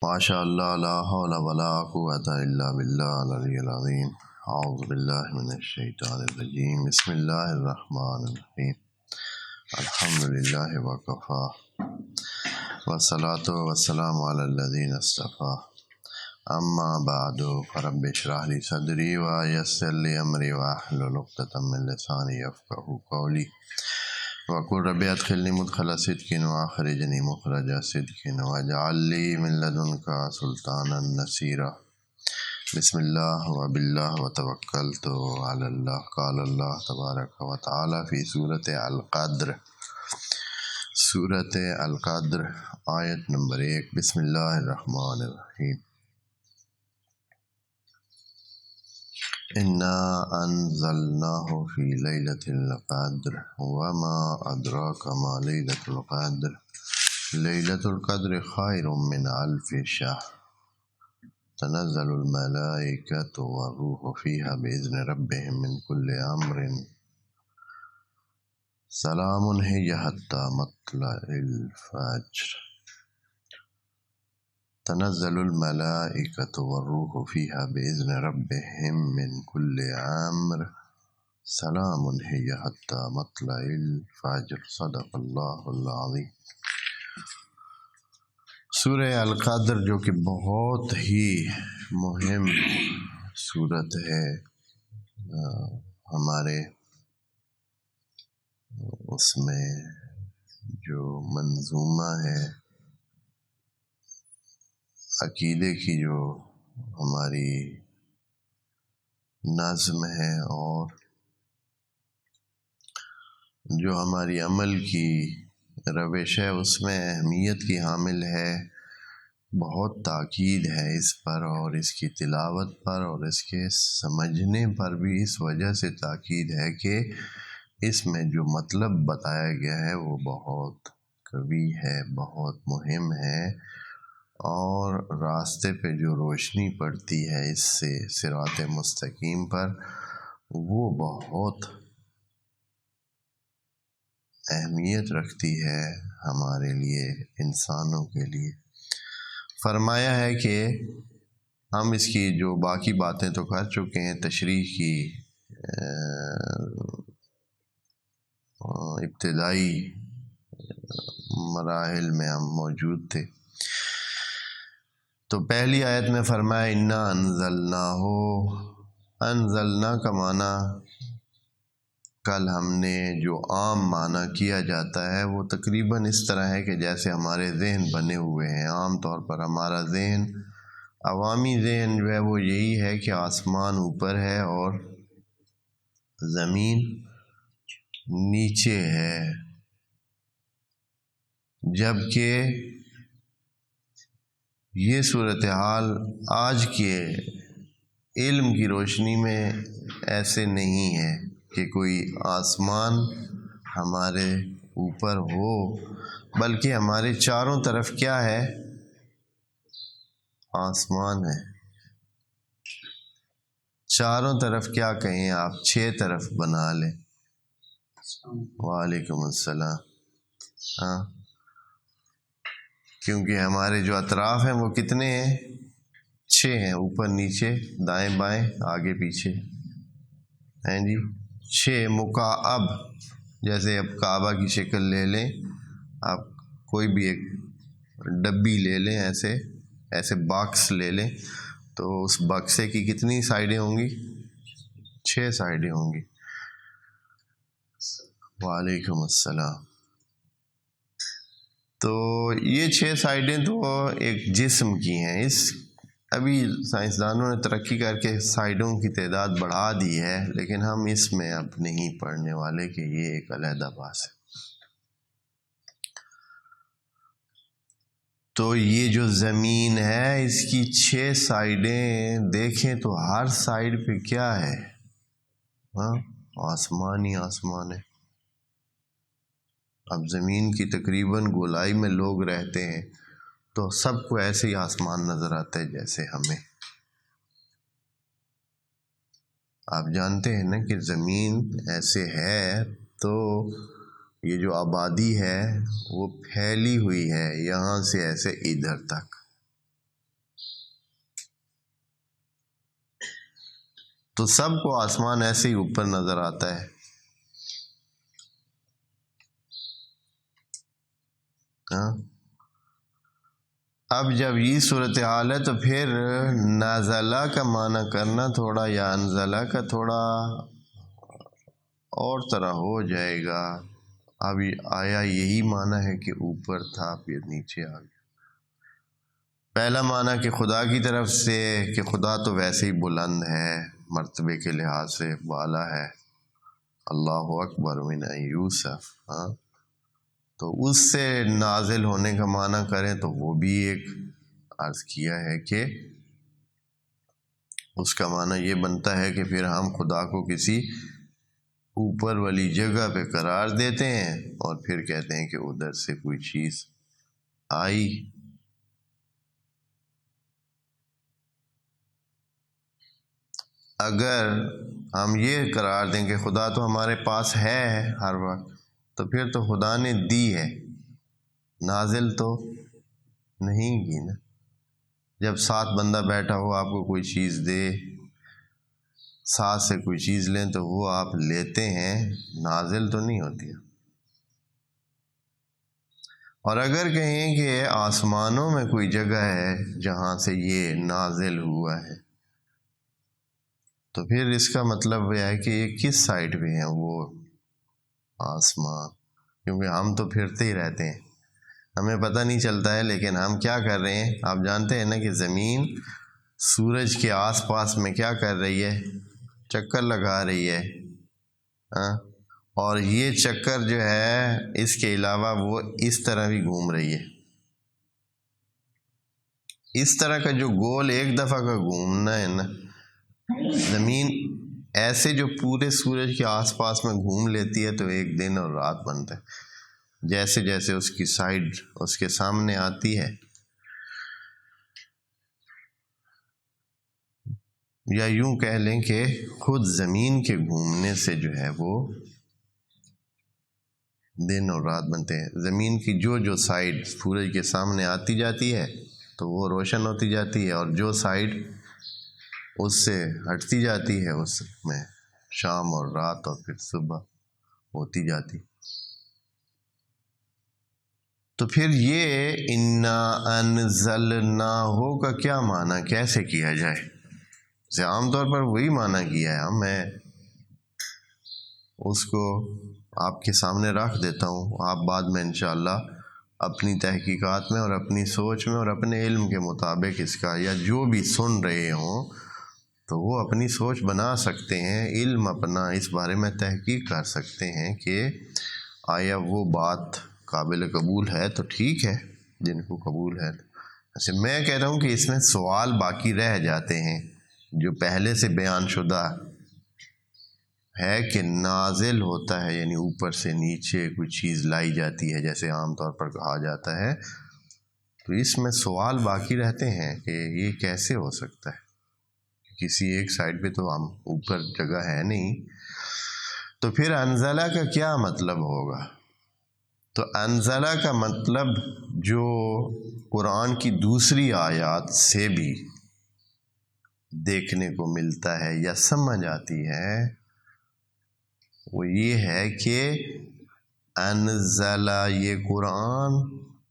ماشاء اللہ لا حول ولا قوۃ الا باللہ العلی العظیم اعوذ باللہ من الشیطان الرجیم بسم اللہ الرحمن الرحیم الحمد للہ وکفی والصلاۃ والسلام علی الذین اصطفی اما بعد فرب اشرح لی صدری ویسر لی امری واحلل عقدۃ من لسانی یفقهوا قولی وقل رب ادخلنی مدخل صدق واخرجنی مخرج صدق واجعل لی من لدنک سلطانا نصیرا بسم اللہ وباللہ وتوکلت علی اللہ قال اللہ تبارک و تعالی فی سورۃ القدر سورۃ القدر آیت نمبر 1 بسم اللہ الرحمن الرحیم انا انزلناہ فی لیلۃ القدر وما ادراک ما لیلۃ القدر لیلۃ القدر خیر من الف شہر تنزل الملائکۃ والروح فیہا باذن ربہم من کل امر سلام ہی حتی مطلع الفجر تنزل الملائکۃ والروح فیہا باذن ربہم من کل امر سلام ہی حتی مطلع الفجر صدق اللہ العظیم۔ سورہ القدر جو کہ بہت ہی مہم سورت ہے، ہمارے اس میں جو منظومہ ہے عقیدے کی، جو ہماری نظم ہے اور جو ہماری عمل کی روش ہے، اس میں اہمیت کی حامل ہے۔ بہت تاکید ہے اس پر اور اس کی تلاوت پر اور اس کے سمجھنے پر بھی اس وجہ سے تاکید ہے کہ اس میں جو مطلب بتایا گیا ہے وہ بہت قوی ہے، بہت مہم ہے، اور راستے پہ جو روشنی پڑتی ہے اس سے صراط مستقیم پر، وہ بہت اہمیت رکھتی ہے ہمارے لیے، انسانوں کے لیے۔ فرمایا ہے کہ ہم اس کی جو باقی باتیں تو کر چکے ہیں، تشریح کی ابتدائی مراحل میں ہم موجود تھے۔ تو پہلی آیت میں فرمایا انا انزلناہ، انزلنا کا معنی کل ہم نے جو عام معنی کیا جاتا ہے وہ تقریباً اس طرح ہے کہ جیسے ہمارے ذہن بنے ہوئے ہیں۔ عام طور پر ہمارا ذہن، عوامی ذہن جو ہے وہ یہی ہے کہ آسمان اوپر ہے اور زمین نیچے ہے، جبکہ یہ صورتحال آج کے علم کی روشنی میں ایسے نہیں ہے کہ کوئی آسمان ہمارے اوپر ہو، بلکہ ہمارے چاروں طرف کیا ہے؟ آسمان ہے۔ چاروں طرف کیا کہیں آپ، 6 طرف بنا لیں۔ وعلیکم السلام۔ ہاں، کیونکہ ہمارے جو اطراف ہیں وہ کتنے ہیں؟ 6 ہیں، اوپر نیچے دائیں بائیں آگے پیچھے ہیں جی، 6 مکعب۔ جیسے اب کعبہ کی شکل لے لیں، آپ کوئی بھی ایک ڈبی لے لیں، ایسے باکس لے لیں، تو اس بکسے کی کتنی سائڈیں ہوں گی؟ 6 سائڈیں ہوں گی۔ وعلیکم السلام۔ تو یہ 6 سائڈیں تو ایک جسم کی ہیں۔ ابھی سائنسدانوں نے ترقی کر کے سائڈوں کی تعداد بڑھا دی ہے، لیکن ہم اس میں اب نہیں پڑھنے والے کہ یہ ایک علیحدہ بات ہے۔ تو یہ جو زمین ہے اس کی 6 سائڈیں دیکھیں تو ہر سائڈ پہ کیا ہے؟ آسمان ہی آسمان ہے۔ اب زمین کی تقریباً گولائی میں لوگ رہتے ہیں تو سب کو ایسے ہی آسمان نظر آتا ہے جیسے ہمیں۔ آپ جانتے ہیں نا کہ زمین ایسے ہے تو یہ جو آبادی ہے وہ پھیلی ہوئی ہے، یہاں سے ایسے ادھر تک، تو سب کو آسمان ایسے ہی اوپر نظر آتا ہے. ہاں اب جب یہ صورتحال ہے تو پھر نازلہ کا معنی کرنا تھوڑا یا انزلہ کا تھوڑا اور طرح ہو جائے گا. اب آیا یہی معنی ہے کہ اوپر تھا پھر نیچے آ گیا. پہلا معنی کہ خدا کی طرف سے کہ خدا تو ویسے ہی بلند ہے، مرتبے کے لحاظ سے بالا ہے، اللہ اکبر من یوسف. ہاں تو اس سے نازل ہونے کا معنی کریں تو وہ بھی ایک عرض کیا ہے کہ اس کا معنی یہ بنتا ہے کہ پھر ہم خدا کو کسی اوپر والی جگہ پہ قرار دیتے ہیں اور پھر کہتے ہیں کہ ادھر سے کوئی چیز آئی. اگر ہم یہ قرار دیں کہ خدا تو ہمارے پاس ہے ہر وقت، تو پھر تو خدا نے دی ہے، نازل تو نہیں کی نا. جب ساتھ بندہ بیٹھا ہو آپ کو کوئی چیز دے، ساتھ سے کوئی چیز لیں تو وہ آپ لیتے ہیں، نازل تو نہیں ہوتی. اور اگر کہیں کہ آسمانوں میں کوئی جگہ ہے جہاں سے یہ نازل ہوا ہے تو پھر اس کا مطلب یہ ہے کہ یہ کس سائڈ پہ ہیں وہ آسمان، کیونکہ ہم تو پھرتے ہی رہتے ہیں، ہمیں پتہ نہیں چلتا ہے. لیکن ہم کیا کر رہے ہیں، آپ جانتے ہیں نا کہ زمین سورج کے آس پاس میں کیا کر رہی ہے، چکر لگا رہی ہے. ہاں اور یہ چکر جو ہے اس کے علاوہ وہ اس طرح بھی گھوم رہی ہے. اس طرح کا جو گول ایک دفعہ کا گھومنا ہے نا، زمین ایسے جو پورے سورج کے آس پاس میں گھوم لیتی ہے تو ایک دن اور رات بنتا ہے. جیسے جیسے اس کی سائڈ اس کے سامنے آتی ہے، یا یوں کہہ لیں کہ خود زمین کے گھومنے سے جو ہے وہ دن اور رات بنتے ہیں. زمین کی جو سائڈ سورج کے سامنے آتی جاتی ہے تو وہ روشن ہوتی جاتی ہے، اور جو سائڈ اس سے ہٹتی جاتی ہے اس میں شام اور رات اور پھر صبح ہوتی جاتی. تو پھر یہ انا انزلناہ کا کیا معنی کیسے کیا جائے؟ سے عام طور پر وہی معنی کیا ہے، میں اس کو آپ کے سامنے رکھ دیتا ہوں. آپ بعد میں انشاءاللہ اپنی تحقیقات میں اور اپنی سوچ میں اور اپنے علم کے مطابق اس کا، یا جو بھی سن رہے ہوں تو وہ اپنی سوچ بنا سکتے ہیں، علم اپنا اس بارے میں تحقیق کر سکتے ہیں کہ آیا وہ بات قابل قبول ہے تو ٹھیک ہے، جن کو قبول ہے. ایسے میں کہتا ہوں کہ اس میں سوال باقی رہ جاتے ہیں جو پہلے سے بیان شدہ ہے کہ نازل ہوتا ہے یعنی اوپر سے نیچے کوئی چیز لائی جاتی ہے جیسے عام طور پر کہا جاتا ہے. تو اس میں سوال باقی رہتے ہیں کہ یہ کیسے ہو سکتا ہے، کسی ایک سائڈ پہ تو ہم اوپر جگہ ہے نہیں. تو پھر انزلہ کا کیا مطلب ہوگا؟ تو انزلہ کا مطلب جو قرآن کی دوسری آیات سے بھی دیکھنے کو ملتا ہے یا سمجھ آتی ہے وہ یہ ہے کہ انزلہ، یہ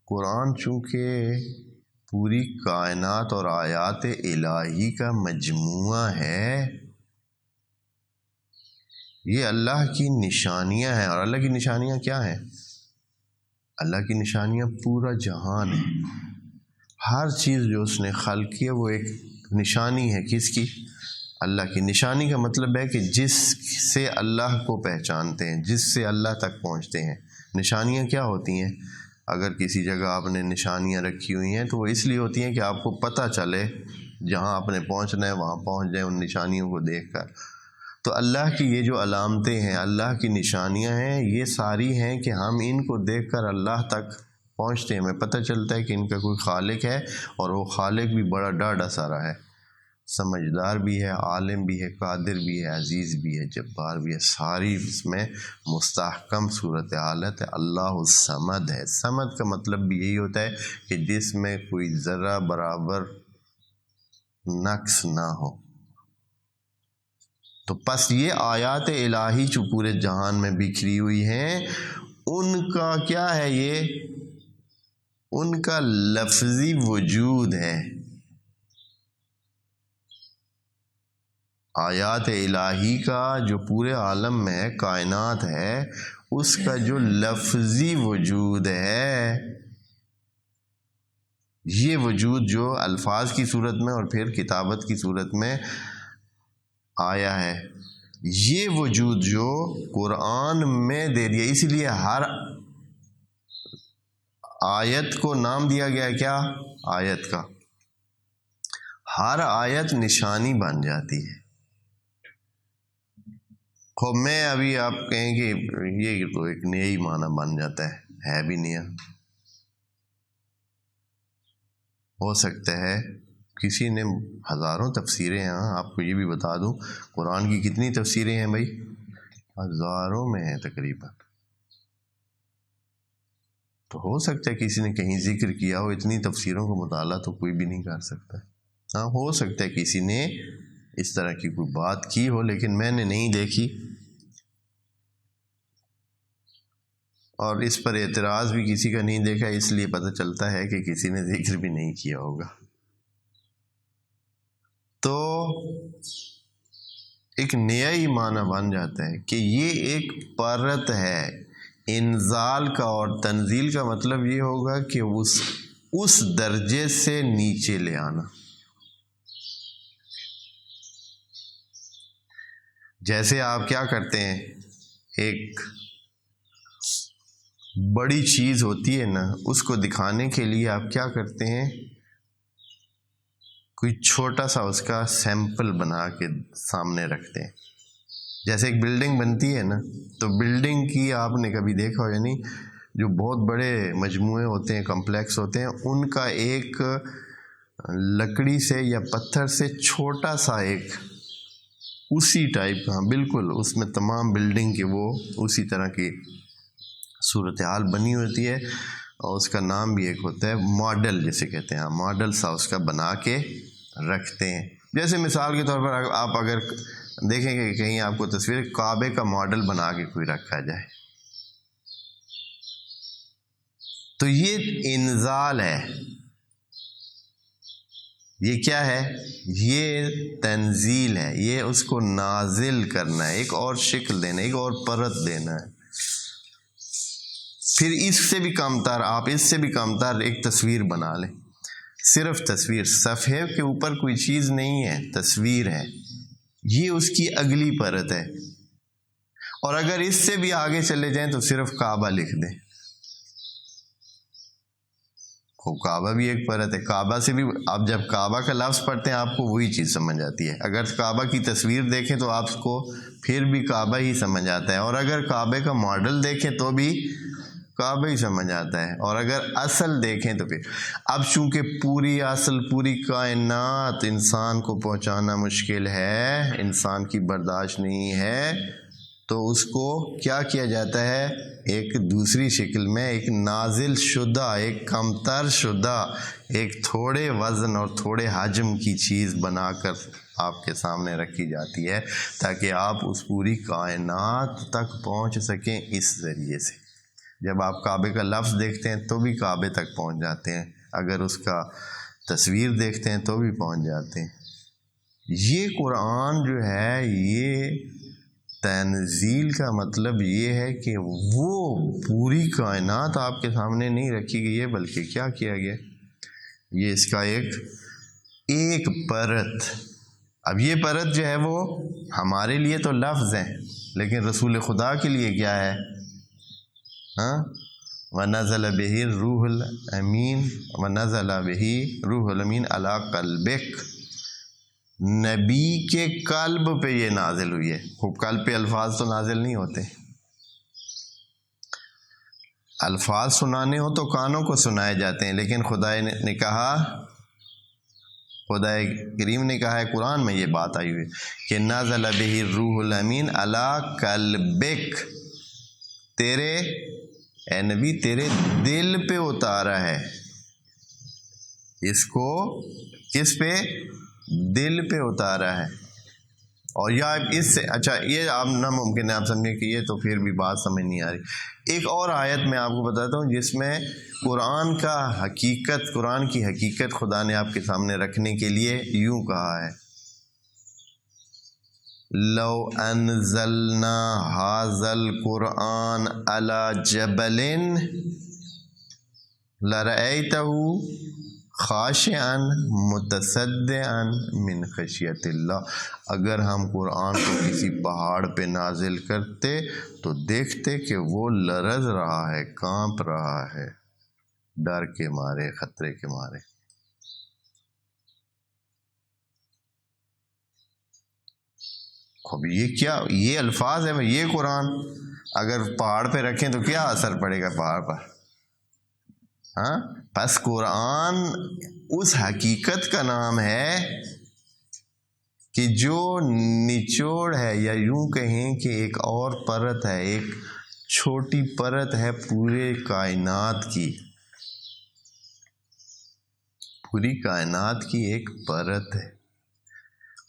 قرآن چونکہ پوری کائنات اور آیات الہی کا مجموعہ ہے، یہ اللہ کی نشانیاں ہیں. اور اللہ کی نشانیاں کیا ہیں؟ اللہ کی نشانیاں پورا جہان ہے. ہر چیز جو اس نے خلق کی ہے وہ ایک نشانی ہے. کس کی؟ اللہ کی. نشانی کا مطلب ہے کہ جس سے اللہ کو پہچانتے ہیں، جس سے اللہ تک پہنچتے ہیں. نشانیاں کیا ہوتی ہیں؟ اگر کسی جگہ آپ نے نشانیاں رکھی ہوئی ہیں تو وہ اس لیے ہوتی ہیں کہ آپ کو پتہ چلے جہاں آپ نے پہنچنا ہے وہاں پہنچ جائیں ان نشانیوں کو دیکھ کر. تو اللہ کی یہ جو علامتیں ہیں، اللہ کی نشانیاں ہیں، یہ ساری ہیں کہ ہم ان کو دیکھ کر اللہ تک پہنچتے ہیں. ہمیں پتہ چلتا ہے کہ ان کا کوئی خالق ہے، اور وہ خالق بھی بڑا ڈاڈھا سارا ہے، سمجھدار بھی ہے، عالم بھی ہے، قادر بھی ہے، عزیز بھی ہے، جبار بھی ہے. ساری اس میں مستحکم صورتحال ہے. اللہ الصمد ہے. صمد کا مطلب بھی یہی ہوتا ہے کہ جس میں کوئی ذرہ برابر نقص نہ ہو. تو پس یہ آیات الہی جو پورے جہان میں بکھری ہوئی ہیں، ان کا کیا ہے؟ یہ ان کا لفظی وجود ہے۔ آیات الہی کا جو پورے عالم میں کائنات ہے، اس کا جو لفظی وجود ہے، یہ وجود جو الفاظ کی صورت میں اور پھر کتابت کی صورت میں آیا ہے، یہ وجود جو قرآن میں دے دیا، اسی لیے ہر آیت کو نام دیا گیا کیا؟ آیت کا۔ ہر آیت نشانی بن جاتی ہے۔ خوب میں ابھی آپ کہیں کہ یہ تو ایک نیا ہی معنی بن جاتا ہے بھی نیا۔ ہو سکتا ہے کسی نے ہزاروں تفسیریں ہیں، آپ کو یہ بھی بتا دوں قرآن کی کتنی تفسیریں ہیں بھائی؟ ہزاروں میں ہیں تقریباً۔ تو ہو سکتا ہے کسی نے کہیں ذکر کیا ہو، اتنی تفسیروں کو مطالعہ تو کوئی بھی نہیں کر سکتا۔ ہاں ہو سکتا ہے کسی نے اس طرح کی کوئی بات کی ہو، لیکن میں نے نہیں دیکھی، اور اس پر اعتراض بھی کسی کا نہیں دیکھا، اس لیے پتہ چلتا ہے کہ کسی نے ذکر بھی نہیں کیا ہوگا۔ تو ایک نیا ہی معنی بن جاتا ہے کہ یہ ایک پرت ہے۔ انزال کا اور تنزیل کا مطلب یہ ہوگا کہ اس درجے سے نیچے لے آنا۔ جیسے آپ کیا کرتے ہیں، ایک بڑی چیز ہوتی ہے نا، اس کو دکھانے کے لیے آپ کیا کرتے ہیں، کوئی چھوٹا سا اس کا سیمپل بنا کے سامنے رکھتے ہیں۔ جیسے ایک بلڈنگ بنتی ہے نا، تو بلڈنگ کی آپ نے کبھی دیکھا ہو، یعنی جو بہت بڑے مجموعے ہوتے ہیں، کمپلیکس ہوتے ہیں، ان کا ایک لکڑی سے یا پتھر سے چھوٹا سا ایک اسی ٹائپ کا، بالکل اس میں تمام بلڈنگ کے وہ اسی طرح کی صورتحال بنی ہوتی ہے، اور اس کا نام بھی ایک ہوتا ہے ماڈل، جسے کہتے ہیں، ماڈل سا اس کا بنا کے رکھتے ہیں۔ جیسے مثال کے طور پر آپ اگر دیکھیں کہ کہیں آپ کو تصویر کعبے کا ماڈل بنا کے کوئی رکھا جائے، تو یہ انزال ہے، یہ کیا ہے؟ یہ تنزیل ہے، یہ اس کو نازل کرنا ہے، ایک اور شکل دینا ہے، ایک اور پرت دینا ہے۔ پھر اس سے بھی کم تر، آپ اس سے بھی کم تر ایک تصویر بنا لیں، صرف تصویر، صفحے کے اوپر کوئی چیز نہیں ہے، تصویر ہے، یہ اس کی اگلی پرت ہے۔ اور اگر اس سے بھی آگے چلے جائیں تو صرف کعبہ لکھ دیں، خوب کعبہ بھی ایک پرت ہے۔ کعبہ سے بھی آپ جب کعبہ کا لفظ پڑھتے ہیں آپ کو وہی چیز سمجھ آتی ہے، اگر کعبہ کی تصویر دیکھیں تو آپ کو پھر بھی کعبہ ہی سمجھ آتا ہے، اور اگر کعبے کا ماڈل دیکھیں تو بھی کعبہ ہی سمجھ آتا ہے، اور اگر اصل دیکھیں تو پھر اب چونکہ پوری اصل، پوری کائنات انسان کو پہنچانا مشکل ہے، انسان کی برداشت نہیں ہے، تو اس کو کیا کیا جاتا ہے، ایک دوسری شکل میں، ایک نازل شدہ، ایک کمتر شدہ، ایک تھوڑے وزن اور تھوڑے حجم کی چیز بنا کر آپ کے سامنے رکھی جاتی ہے، تاکہ آپ اس پوری کائنات تک پہنچ سکیں اس ذریعے سے۔ جب آپ کعبے کا لفظ دیکھتے ہیں تو بھی کعبے تک پہنچ جاتے ہیں، اگر اس کا تصویر دیکھتے ہیں تو بھی پہنچ جاتے ہیں۔ یہ قرآن جو ہے، یہ تنزیل کا مطلب یہ ہے کہ وہ پوری کائنات آپ کے سامنے نہیں رکھی گئی ہے، بلکہ کیا کیا گیا، یہ اس کا ایک پرت۔ اب یہ پرت جو ہے وہ ہمارے لیے تو لفظ ہیں، لیکن رسول خدا کے لیے کیا ہے؟ وَنَزَلَ بِهِ الرُّوحُ الْأَمِينُ وَنَزَلَ بِهِ روح الامین عَلَىٰ قَلْبِكَ، نبی کے قلب پہ یہ نازل ہوئی ہے۔ خوب قلب پہ الفاظ تو نازل نہیں ہوتے، الفاظ سنانے ہو تو کانوں کو سنائے جاتے ہیں، لیکن خدا نے کہا، خدا کریم نے کہا ہے قرآن میں یہ بات آئی ہوئی کہ نزل بہ الروح الامین علی قلبک، تیرے اے نبی تیرے دل پہ اتارا ہے، اس کو کس پہ؟ دل پہ اتارا ہے۔ اور یا اس سے اچھا یہ آپ ناممکن ہے آپ سمجھیں کہ یہ تو پھر بھی بات سمجھ نہیں آ رہی. ایک اور آیت میں آپ کو بتاتا ہوں جس میں قرآن کی حقیقت خدا نے آپ کے سامنے رکھنے کے لیے یوں کہا ہے لو انزلنا ھذا القرآن علی جبل لرأیتہ خاشعا متصدعا من خشیت اللہ. اگر ہم قرآن کو کسی پہاڑ پہ نازل کرتے تو دیکھتے کہ وہ لرز رہا ہے، کانپ رہا ہے ڈر کے مارے، خطرے کے مارے. اب یہ کیا، یہ الفاظ ہے یہ قرآن اگر پہاڑ پہ رکھیں تو کیا اثر پڑے گا پہاڑ پر؟ ہاں، بس قرآن اس حقیقت کا نام ہے کہ جو نچوڑ ہے، یا یوں کہیں کہ ایک اور پرت ہے، ایک چھوٹی پرت ہے پورے کائنات کی، پوری کائنات کی ایک پرت ہے.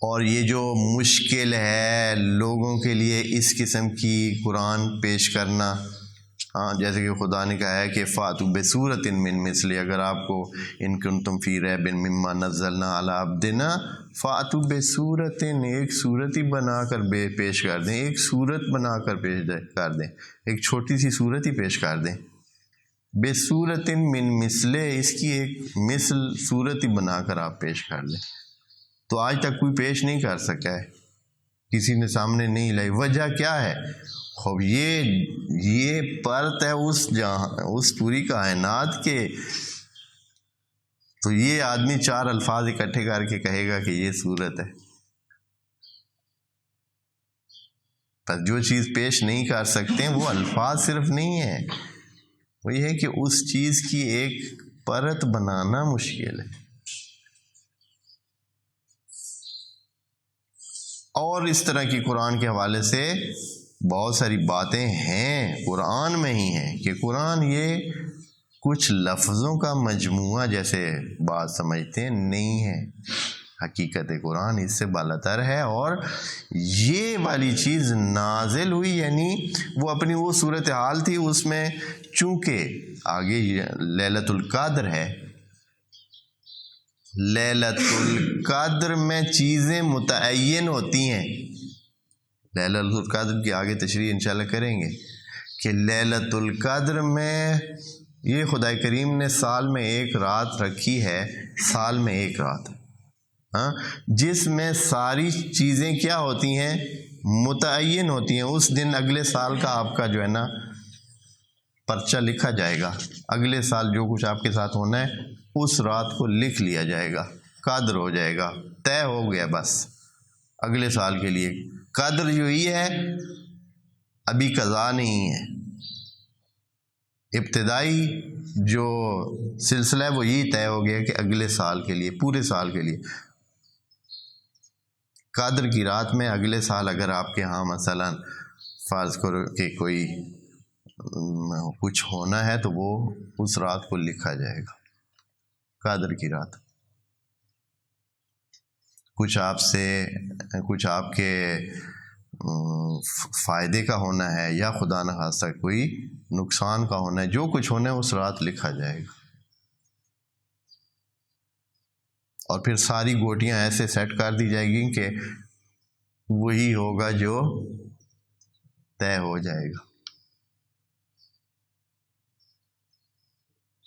اور یہ جو مشکل ہے لوگوں کے لیے اس قسم کی قرآن پیش کرنا، ہاں جیسے کہ خدا نے کہا ہے کہ فاتوا بسورۃ من مثلہ، اگر آپ کو ان کنتم فی ریب مما نزلنا علی عبدنا فاتوا بسورۃ، ایک صورت ہی بنا کر پیش کر دیں، ایک صورت بنا کر پیش کر دیں، ایک چھوٹی سی صورت ہی پیش کر دیں. بسورۃ من مثلہ، اس کی ایک مثل صورت ہی بنا کر آپ پیش کر دیں. تو آج تک کوئی پیش نہیں کر سکا ہے، کسی نے سامنے نہیں لائی. وجہ کیا ہے؟ خوب یہ پرت ہے اس پوری کائنات کے. تو یہ آدمی چار الفاظ اکٹھے کر کے کہے گا کہ یہ صورت ہے. پر جو چیز پیش نہیں کر سکتے وہ الفاظ صرف نہیں ہے، وہ یہ ہے کہ اس چیز کی ایک پرت بنانا مشکل ہے. اور اس طرح کی قرآن کے حوالے سے بہت ساری باتیں ہیں قرآن میں ہی ہیں کہ قرآن یہ کچھ لفظوں کا مجموعہ جیسے بات سمجھتے ہیں نہیں ہے. حقیقت قرآن اس سے بالاتر ہے، اور یہ والی چیز نازل ہوئی یعنی وہ اپنی وہ صورتحال تھی، اس میں چونکہ آگے لیلۃ القدر ہے، لیلۃ القدر میں چیزیں متعین ہوتی ہیں. لیلۃ القدر کی آگے تشریح انشاءاللہ کریں گے کہ لیلۃ القدر میں یہ خدا کریم نے سال میں ایک رات رکھی ہے، سال میں ایک رات، ہاں، جس میں ساری چیزیں کیا ہوتی ہیں؟ متعین ہوتی ہیں. اس دن اگلے سال کا آپ کا جو ہے نا پرچہ لکھا جائے گا، اگلے سال جو کچھ آپ کے ساتھ ہونا ہے اس رات کو لکھ لیا جائے گا، قدر ہو جائے گا، طے ہو گیا بس اگلے سال کے لیے. قدر جو ہی ہے ابھی قضا نہیں ہے، ابتدائی جو سلسلہ ہے وہ یہی طے ہو گیا کہ اگلے سال کے لیے، پورے سال کے لیے قدر کی رات میں اگلے سال اگر آپ کے ہاں مثلا فرض کرو کہ کوئی کچھ ہونا ہے تو وہ اس رات کو لکھا جائے گا، قدر کی رات. کچھ آپ کے فائدے کا ہونا ہے یا خدا نخواستہ کوئی نقصان کا ہونا ہے، جو کچھ ہونا ہے اس رات لکھا جائے گا. اور پھر ساری گوٹیاں ایسے سیٹ کر دی جائے گی کہ وہی ہوگا جو طے ہو جائے گا،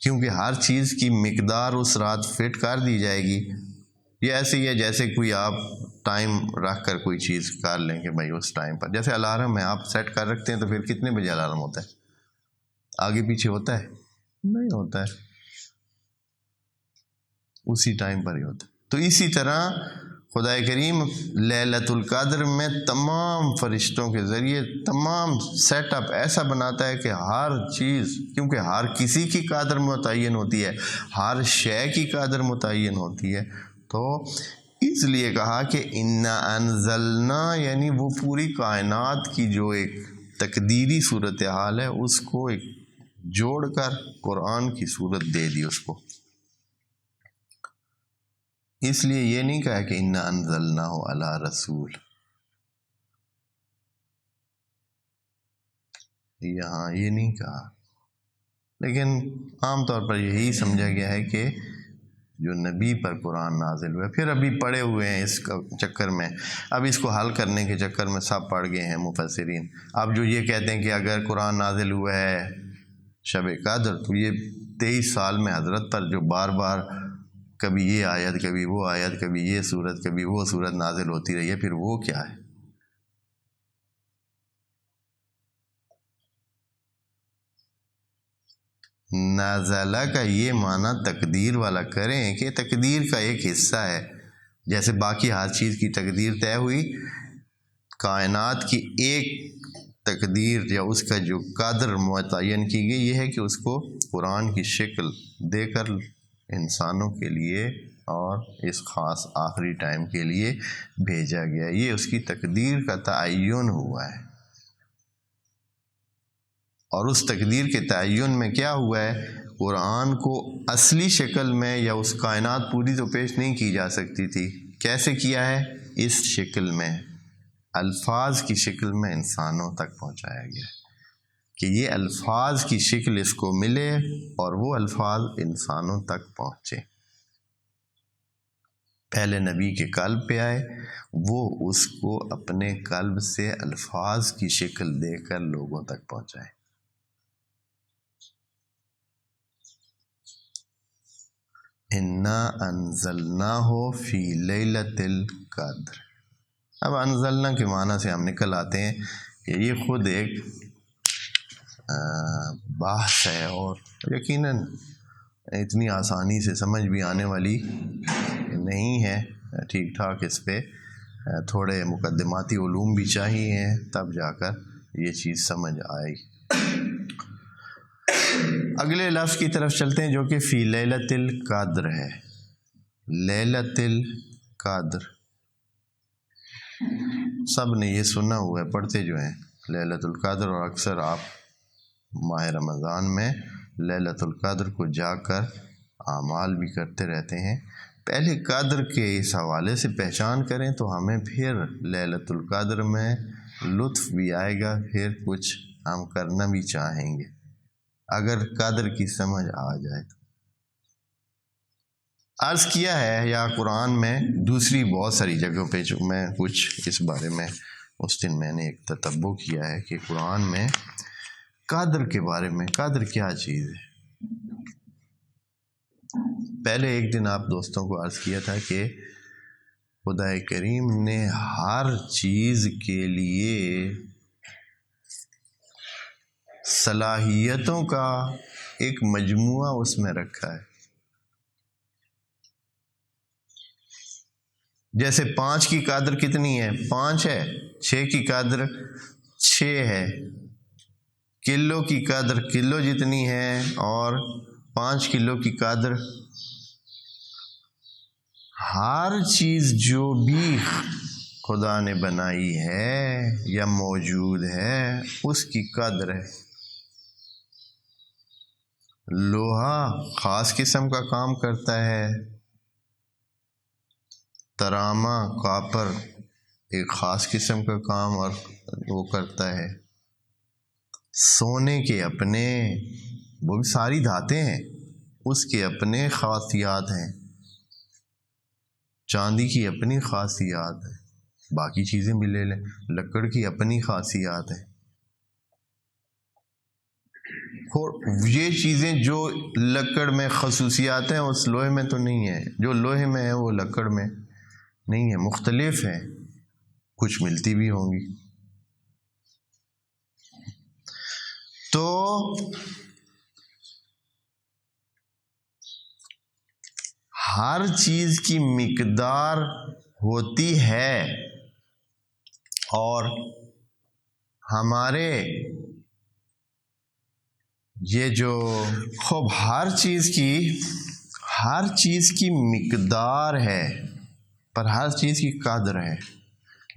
کیونکہ ہر چیز کی مقدار اس رات فٹ کر دی جائے گی. یہ ایسے ہی ہے جیسے کوئی آپ ٹائم رکھ کر کوئی چیز کر لیں کہ بھائی اس ٹائم پر، جیسے الارم ہے آپ سیٹ کر رکھتے ہیں تو پھر کتنے بجے الارم ہوتا ہے؟ آگے پیچھے ہوتا ہے؟ نہیں ہوتا ہے، اسی ٹائم پر ہی ہوتا ہے. تو اسی طرح خدا کریم لیلۃ القدر میں تمام فرشتوں کے ذریعے تمام سیٹ اپ ایسا بناتا ہے کہ ہر چیز، کیونکہ ہر کسی کی قدر متعین ہوتی ہے، ہر شے کی قدر متعین ہوتی ہے، تو اس لیے کہا کہ انا انزلنا، یعنی وہ پوری کائنات کی جو ایک تقدیری صورتحال ہے اس کو ایک جوڑ کر قرآن کی صورت دے دی اس کو. اس لیے یہ نہیں کہا کہ انا انزلناہ علی رسول، یہاں یہ نہیں کہا، لیکن عام طور پر یہی سمجھا گیا ہے کہ جو نبی پر قرآن نازل ہوا ہے، پھر ابھی پڑھے ہوئے ہیں اس کا چکر میں، اب اس کو حل کرنے کے چکر میں سب پڑھ گئے ہیں مفسرین۔ اب جو یہ کہتے ہیں کہ اگر قرآن نازل ہوا ہے شب قدر، تو یہ 23 سال میں حضرت پر جو بار بار کبھی یہ آیت کبھی وہ آیت کبھی یہ صورت کبھی وہ صورت نازل ہوتی رہی ہے، پھر وہ کیا ہے؟ نازلہ کا یہ معنی تقدیر والا کریں کہ تقدیر کا ایک حصہ ہے، جیسے باقی ہر چیز کی تقدیر طے ہوئی، کائنات کی ایک تقدیر یا اس کا جو قدر متعین کی گئی یہ ہے کہ اس کو قرآن کی شکل دے کر انسانوں کے لیے اور اس خاص آخری ٹائم کے لیے بھیجا گیا، یہ اس کی تقدیر کا تعین ہوا ہے۔ اور اس تقدیر کے تعین میں کیا ہوا ہے؟ قرآن کو اصلی شکل میں یا اس کائنات پوری تو پیش نہیں کی جا سکتی تھی، کیسے کیا ہے؟ اس شکل میں، الفاظ کی شکل میں انسانوں تک پہنچایا گیا کہ یہ الفاظ کی شکل اس کو ملے اور وہ الفاظ انسانوں تک پہنچے۔ پہلے نبی کے قلب پہ آئے، وہ اس کو اپنے قلب سے الفاظ کی شکل دے کر لوگوں تک پہنچائے۔ انا انزلناہ فی لیلۃ القدر۔ اب انزلنا کے معنی سے ہم نکل آتے ہیں کہ یہ خود ایک بحث ہے اور یقیناً اتنی آسانی سے سمجھ بھی آنے والی نہیں ہے، ٹھیک ٹھاک اس پہ تھوڑے مقدماتی علوم بھی چاہیے تب جا کر یہ چیز سمجھ آئے۔ اگلے لفظ کی طرف چلتے ہیں جو کہ فی لیلۃ القدر ہے۔ لیلۃ القدر سب نے یہ سنا ہوا ہے، پڑھتے جو ہیں لیلۃ القدر، اور اکثر آپ ماہ رمضان میں لیلۃ القدر کو جا کر اعمال بھی کرتے رہتے ہیں۔ پہلے قدر کے اس حوالے سے پہچان کریں تو ہمیں پھر لیلۃ القدر میں لطف بھی آئے گا، پھر کچھ ہم کرنا بھی چاہیں گے اگر قدر کی سمجھ آ جائے تو۔ عرض کیا ہے یا قرآن میں دوسری بہت ساری جگہوں پہ، جو میں کچھ اس بارے میں اس دن میں نے ایک تتبع کیا ہے کہ قرآن میں قدر کے بارے میں، قدر کیا چیز ہے۔ پہلے ایک دن آپ دوستوں کو عرض کیا تھا کہ خدا کریم نے ہر چیز کے لیے صلاحیتوں کا ایک مجموعہ اس میں رکھا ہے۔ جیسے 5 کی قدر کتنی ہے؟ 5 ہے۔ 6 کی قدر 6 ہے۔ کلو کی قدر کلو جتنی ہے، اور 5 کلو کی قدر، ہر چیز جو بھی خدا نے بنائی ہے یا موجود ہے اس کی قدر ہے۔ لوہا خاص قسم کا کام کرتا ہے، ترامہ کاپر ایک خاص قسم کا کام اور وہ کرتا ہے۔ سونے کے اپنے، وہ بھی ساری دھاتیں ہیں، اس کے اپنے خاصیات ہیں، چاندی کی اپنی خاصیات ہے، باقی چیزیں بھی لے لیں، لکڑ کی اپنی خاصیات ہے۔ اور یہ چیزیں جو لکڑ میں خصوصیات ہیں اس لوہے میں تو نہیں ہے، جو لوہے میں ہے وہ لکڑ میں نہیں ہے، مختلف ہے، کچھ ملتی بھی ہوں گی۔ تو ہر چیز کی مقدار ہوتی ہے، اور ہمارے یہ جو خوب ہر چیز کی مقدار ہے، پر ہر چیز کی قدر ہے۔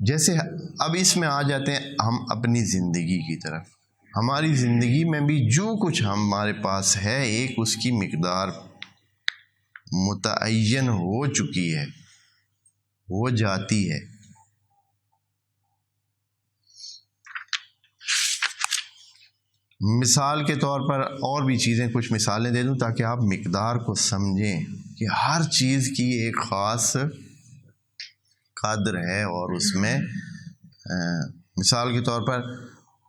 جیسے اب اس میں آ جاتے ہیں ہم اپنی زندگی کی طرف۔ ہماری زندگی میں بھی جو کچھ ہمارے پاس ہے ایک اس کی مقدار متعین ہو چکی ہے، وہ جاتی ہے۔ مثال کے طور پر اور بھی چیزیں کچھ مثالیں دے دوں تاکہ آپ مقدار کو سمجھیں کہ ہر چیز کی ایک خاص قدر ہے، اور اس میں مثال کے طور پر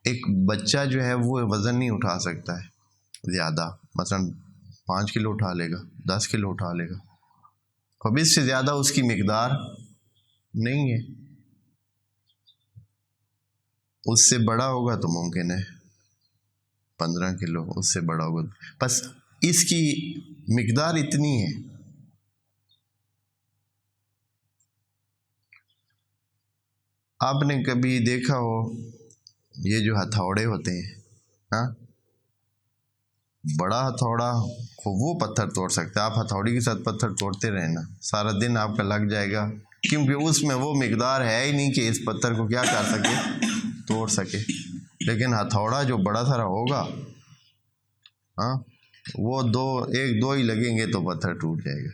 ایک بچہ جو ہے وہ وزن نہیں اٹھا سکتا ہے زیادہ، مثلا 5 کلو اٹھا لے گا، 10 کلو اٹھا لے گا، اب اس سے زیادہ اس کی مقدار نہیں ہے. اس سے بڑا ہوگا تو ممکن ہے 15 کلو، اس سے بڑا ہوگا، بس اس کی مقدار اتنی ہے. آپ نے کبھی دیکھا ہو یہ جو ہتھوڑے ہوتے ہیں، ہاں، بڑا ہتھوڑا وہ پتھر توڑ سکتا ہے. آپ ہتھوڑی کے ساتھ پتھر توڑتے رہنا، سارا دن آپ کا لگ جائے گا، کیونکہ اس میں وہ مقدار ہے ہی نہیں کہ اس پتھر کو کیا کر سکے، توڑ سکے. لیکن ہتھوڑا جو بڑا سارا ہوگا، ہاں، وہ ایک دو ہی لگیں گے تو پتھر ٹوٹ جائے گا.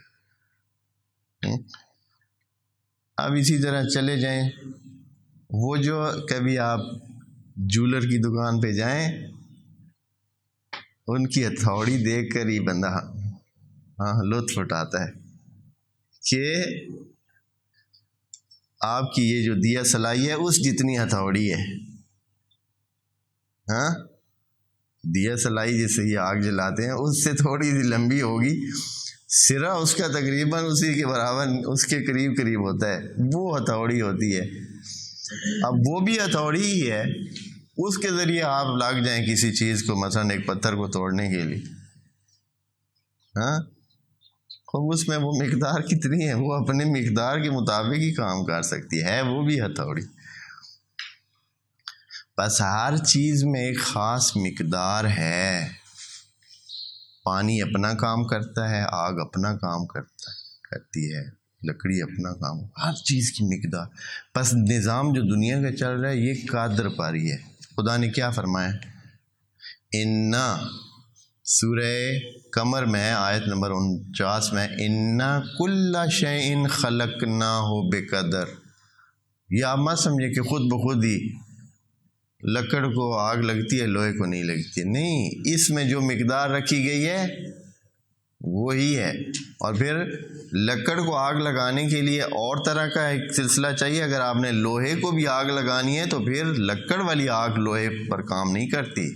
اب اسی طرح چلے جائیں، وہ جو کبھی آپ جولر کی دکان پہ جائیں، ان کی ہتھوڑی دیکھ کر ہی بندہ لطف اٹھاتا ہے کہ آپ کی یہ جو دیا سلائی ہے اس جتنی ہتھوڑی ہے. ہاں، دیا سلائی جیسے ہی آگ جلاتے ہیں اس سے تھوڑی سی لمبی ہوگی، سرا اس کا تقریباً اسی کے برابر، اس کے قریب قریب ہوتا ہے، وہ ہتھوڑی ہوتی ہے. اب وہ بھی ہتھوڑی ہی ہے، اس کے ذریعے آپ لگ جائیں کسی چیز کو، مثلا ایک پتھر کو توڑنے کے لیے، ہاں، اب اس میں وہ مقدار کتنی ہے، وہ اپنے مقدار کے مطابق ہی کام کر سکتی ہے، وہ بھی ہتھوڑی. بس ہر چیز میں ایک خاص مقدار ہے. پانی اپنا کام کرتا ہے، آگ اپنا کام کرتی ہے، لکڑی اپنا کام، ہر چیز کی مقدار. بس نظام جو دنیا کا چل رہا ہے یہ قدر پر ہی ہے. خدا نے کیا فرمایا؟ انا، سورہ قمر میں آیت نمبر 49 میں، انا کل شیء خلقناہ بقدر. یہ آپ مت سمجھے کہ خود بخود ہی لکڑ کو آگ لگتی ہے، لوہے کو نہیں لگتی. نہیں، اس میں جو مقدار رکھی گئی ہے وہی ہے. اور پھر لکڑ کو آگ لگانے کے لیے اور طرح کا ایک سلسلہ چاہیے. اگر آپ نے لوہے کو بھی آگ لگانی ہے تو پھر لکڑ والی آگ لوہے پر کام نہیں کرتی.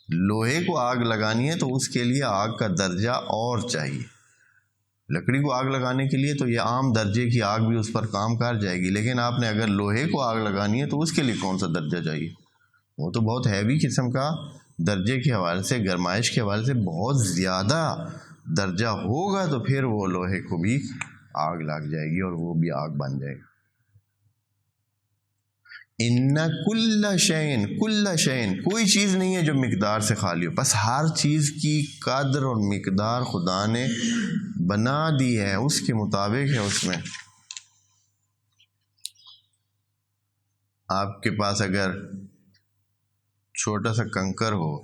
لوہے کو آگ لگانی ہے تو اس کے لیے آگ کا درجہ اور چاہیے. لکڑی کو آگ لگانے کے لیے تو یہ عام درجے کی آگ بھی اس پر کام کر جائے گی، لیکن آپ نے اگر لوہے کو آگ لگانی ہے تو اس کے لیے کون سا درجہ چاہیے؟ وہ تو بہت ہیوی قسم کا درجے کے حوالے سے، گرمائش کے حوالے سے بہت زیادہ درجہ ہوگا، تو پھر وہ لوہے کو بھی آگ لگ جائے گی اور وہ بھی آگ بن جائے گا. ان کل شیء، کل شیء، کوئی چیز نہیں ہے جو مقدار سے خالی ہو. بس ہر چیز کی قدر اور مقدار خدا نے بنا دی ہے، اس کے مطابق ہے. اس میں آپ کے پاس اگر چھوٹا سا کنکر ہو،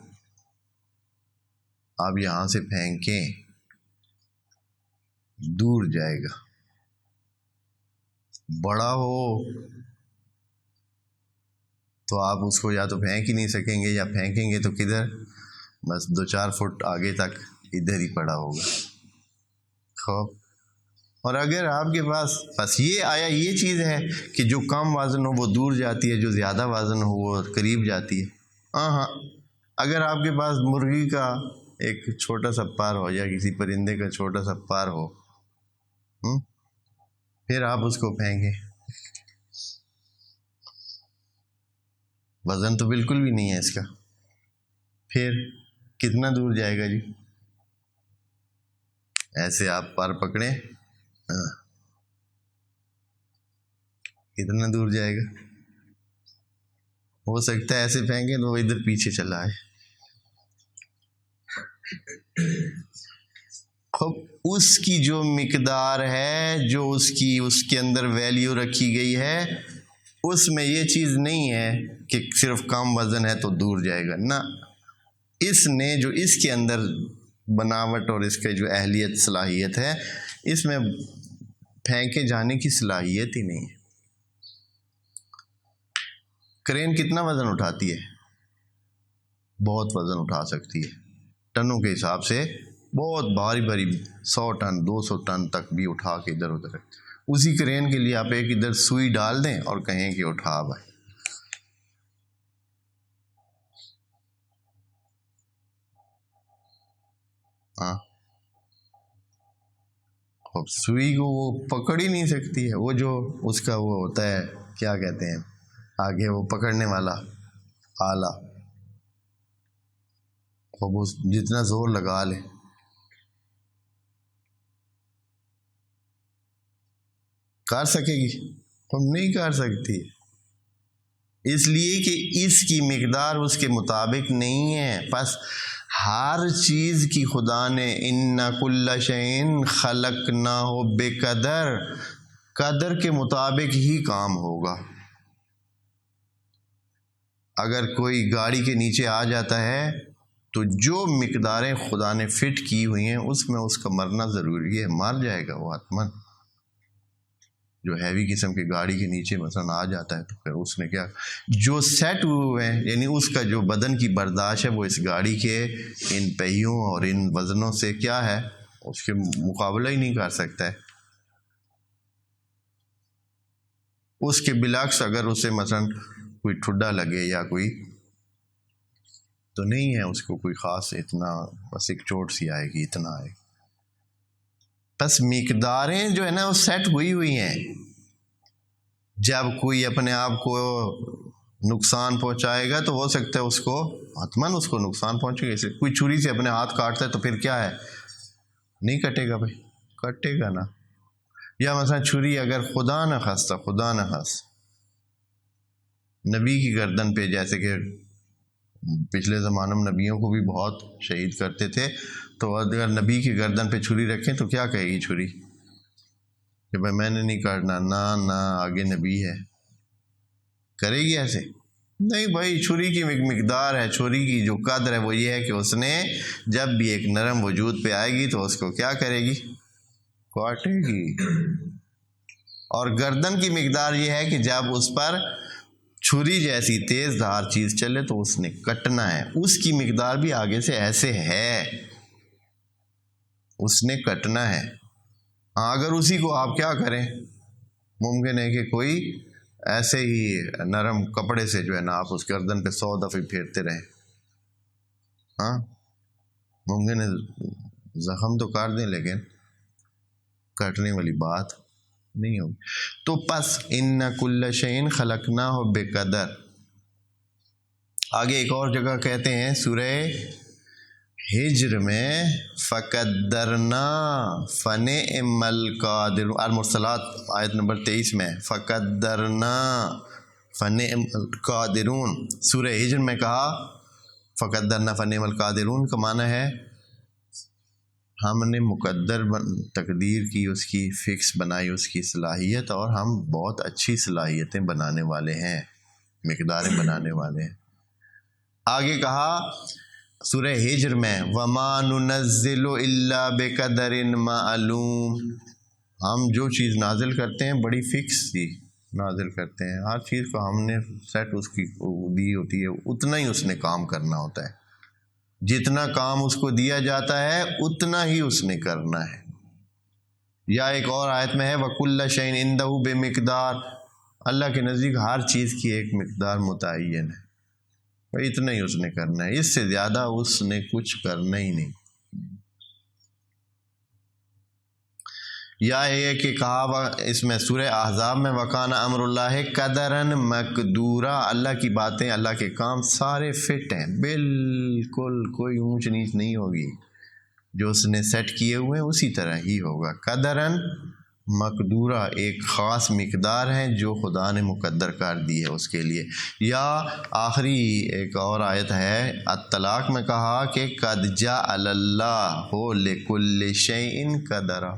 آپ یہاں سے پھینکیں دور جائے گا. بڑا ہو تو آپ اس کو یا تو پھینک ہی نہیں سکیں گے، یا پھینکیں گے تو کدھر، بس 2-4 فٹ آگے تک ادھر ہی پڑا ہوگا. خوب. اور اگر آپ کے پاس بس یہ چیز ہے کہ جو کم وزن ہو وہ دور جاتی ہے، جو زیادہ وزن ہو وہ قریب جاتی ہے. ہاں، اگر آپ کے پاس مرغی کا ایک چھوٹا سا پر ہو یا کسی پرندے کا چھوٹا سا پر ہو، پھر آپ اس کو پھینکیں، وزن تو بالکل بھی نہیں ہے اس کا، پھر کتنا دور جائے گا جی؟ ایسے آپ پر پکڑیں، کتنا دور جائے گا؟ ہو سکتا ہے ایسے پھینکیں تو وہ ادھر پیچھے چلا ہے. اس کی جو مقدار ہے، جو اس کے اندر ویلیو رکھی گئی ہے، اس میں یہ چیز نہیں ہے کہ صرف کم وزن ہے تو دور جائے گا. نہ، اس نے جو اس کے اندر بناوٹ اور اس کے جو اہلیت صلاحیت ہے، اس میں پھینکے جانے کی صلاحیت ہی نہیں ہے. کرین کتنا وزن اٹھاتی ہے؟ بہت وزن اٹھا سکتی ہے، ٹنوں کے حساب سے بہت بھاری بھاری 100 ٹن 200 ٹن تک بھی اٹھا کے ادھر ادھر رکھ، اسی کرین کے لیے آپ ایک ادھر سوئی ڈال دیں اور کہیں کہ اٹھا بھائی. ہاں اب سوئی کو وہ پکڑ ہی نہیں سکتی ہے، وہ جو اس کا وہ ہوتا ہے کیا کہتے ہیں آگے وہ پکڑنے والا آلہ، اب وہ جتنا زور لگا لے کر سکے گی؟ ہم نہیں کر سکتی، اس لیے کہ اس کی مقدار اس کے مطابق نہیں ہے. پس ہر چیز کی خدا نے ان کل شیء خلقناہ بقدر، قدر کے مطابق ہی کام ہوگا. اگر کوئی گاڑی کے نیچے آ جاتا ہے تو جو مقداریں خدا نے فٹ کی ہوئی ہیں اس میں اس کا مرنا ضروری ہے، مر جائے گا وہ حتماً. جو ہیوی قسم کی گاڑی کے نیچے مثلا آ جاتا ہے تو پھر اس نے کیا جو سیٹ ہوئے ہیں، یعنی اس کا جو بدن کی برداشت ہے وہ اس گاڑی کے ان پہیوں اور ان وزنوں سے کیا ہے، اس کے مقابلہ ہی نہیں کر سکتا ہے. اس کے بالعکس اگر اسے مثلا کوئی ٹھڈا لگے یا کوئی تو نہیں ہے اس کو کوئی خاص اتنا، بس ایک چوٹ سی آئے گی، اتنا آئے گی. بس مقداریں جو ہے نا وہ سیٹ ہوئی ہوئی ہیں. جب کوئی اپنے آپ کو نقصان پہنچائے گا تو ہو سکتا ہے اس کو حتماً اس کو نقصان پہنچے گا. اسے کوئی چھری سے اپنے ہاتھ کاٹتا ہے تو پھر کیا ہے، نہیں کٹے گا بھائی، کٹے گا نا. یا مثلا چھری اگر خدا نہ خاص نبی کی گردن پہ، جیسے کہ پچھلے زمانے میں نبیوں کو بھی بہت شہید کرتے تھے، تو اگر نبی کی گردن پہ چھری رکھیں تو کیا کہے گی چھری کہ بھائی میں نے نہیں کاٹنا، نہ آگے نبی ہے، کرے گی ایسے؟ نہیں بھائی، چھری کی ایک مقدار ہے، چھری کی جو قدر ہے وہ یہ ہے کہ اس نے جب بھی ایک نرم وجود پہ آئے گی تو اس کو کیا کرے گی، کاٹے گی. اور گردن کی مقدار یہ ہے کہ جب اس پر چھری جیسی تیز دھار چیز چلے تو اس نے کٹنا ہے. اس کی مقدار بھی آگے سے ایسے ہے، اس نے کٹنا ہے. اگر اسی کو آپ کیا کریں، ممکن ہے کہ کوئی ایسے ہی نرم کپڑے سے جو ہے نا آپ اس گردن پہ 100 دفعے پھیرتے رہیں، ہاں ممکن ہے زخم تو کر دیں لیکن کٹنے والی بات نہیں ہوگی. تو پس ان کل شیء خلقناہ بقدر. آگے ایک اور جگہ کہتے ہیں سورہ ہجر میں فقدرنا فنعم القادرون، المرسلات آیت نمبر 23 میں فقدرنا فنعم القادرون. سورہ ہجر میں کہا فقدرنا فنعم القادرون کا معنی ہے ہم نے مقدر تقدیر کی، اس کی فکس بنائی اس کی صلاحیت، اور ہم بہت اچھی صلاحیتیں بنانے والے ہیں، مقداریں بنانے والے ہیں. آگے کہا سورہ ہجر میں وَمَا نُنَزِّلُ إِلَّا بِقَدَرٍ مَعْلُومٍ، ہم جو چیز نازل کرتے ہیں بڑی فکس ہی نازل کرتے ہیں. ہر چیز کو ہم نے سیٹ اس کی دی ہوتی ہے، اتنا ہی اس نے کام کرنا ہوتا ہے، جتنا کام اس کو دیا جاتا ہے اتنا ہی اس نے کرنا ہے. یا ایک اور آیت میں ہے وَكُلَّ شَيْءٍ عِندَهُ بِمِقْدَارٍ، اللہ کے نزدیک ہر چیز کی ایک مقدار متعین ہے، اتنا ہی اس نے کرنا ہے، اس سے زیادہ اس نے کچھ کرنا ہی نہیں. یا یہ کہ کہا اس میں سورہ احزاب میں وَكَانَ أَمْرُ اللَّهِ قَدَرًا مَقْدُورًا، اللہ کی باتیں، اللہ کے کام سارے فٹ ہیں، بالکل کوئی اونچ نیچ نہیں ہوگی، جو اس نے سیٹ کیے ہوئے ہیں اسی طرح ہی ہوگا. قدراً مقدورہ، ایک خاص مقدار ہے جو خدا نے مقدر کر دی ہے اس کے لیے. یا آخری ایک اور آیت ہے الطلاق میں کہا کہ قد جعل اللہ لکل شیء قدرا،